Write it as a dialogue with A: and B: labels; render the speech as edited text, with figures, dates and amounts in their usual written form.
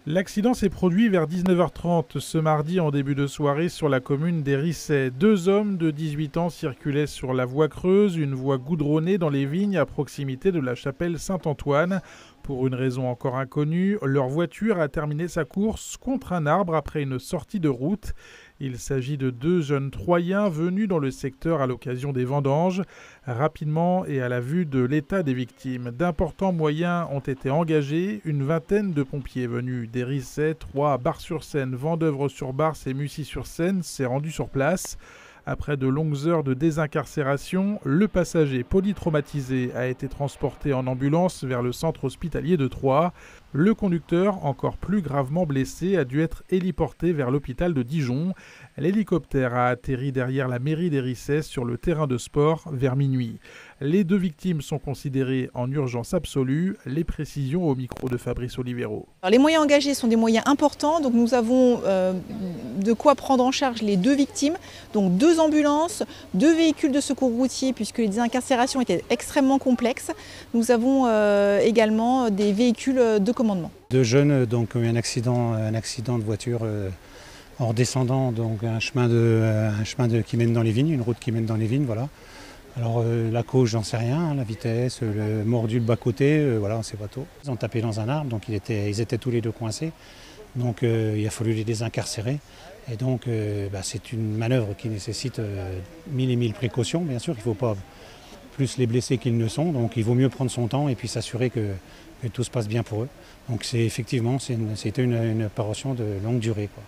A: L'accident s'est produit vers 19h30 ce mardi en début de soirée sur la commune d'Hérisset. Deux hommes de 18 ans circulaient sur la voie creuse, une voie goudronnée dans les vignes à proximité de la chapelle Saint-Antoine. Pour une raison encore inconnue, leur voiture a terminé sa course contre un arbre après une sortie de route. Il s'agit de deux jeunes Troyens venus dans le secteur à l'occasion des vendanges. Rapidement et à la vue de l'état des victimes, d'importants moyens ont été engagés. Une vingtaine de pompiers venus d'Hérisset, Troyes, Bar-sur-Seine, Vendeuvre-sur-Barse et Mussy-sur-Seine s'est rendu sur place. Après de longues heures de désincarcération, le passager polytraumatisé a été transporté en ambulance vers le centre hospitalier de Troyes. Le conducteur, encore plus gravement blessé, a dû être héliporté vers l'hôpital de Dijon. L'hélicoptère a atterri derrière la mairie d'Hérisset sur le terrain de sport vers minuit. Les deux victimes sont considérées en urgence absolue. Les précisions au micro de Fabrice Olivero.
B: Alors, les moyens engagés sont des moyens importants, donc nous avons de quoi prendre en charge les deux victimes, donc deux ambulances, deux véhicules de secours routier puisque les désincarcérations étaient extrêmement complexes. Nous avons également des véhicules de commandement.
C: Deux jeunes donc, ont eu un accident de voiture en redescendant donc, un chemin qui mène dans les vignes, une route qui mène dans les vignes, voilà. Alors la cause, j'en sais rien, la vitesse, le mordu de bas-côté, voilà, on ne sait pas tout. Ils ont tapé dans un arbre, donc ils étaient tous les deux coincés. Donc il a fallu les désincarcérer. Et donc c'est une manœuvre qui nécessite mille et mille précautions. Bien sûr, il ne faut pas plus les blesser qu'ils ne sont. Donc il vaut mieux prendre son temps et puis s'assurer que tout se passe bien pour eux. Donc c'était une opération de longue durée, quoi.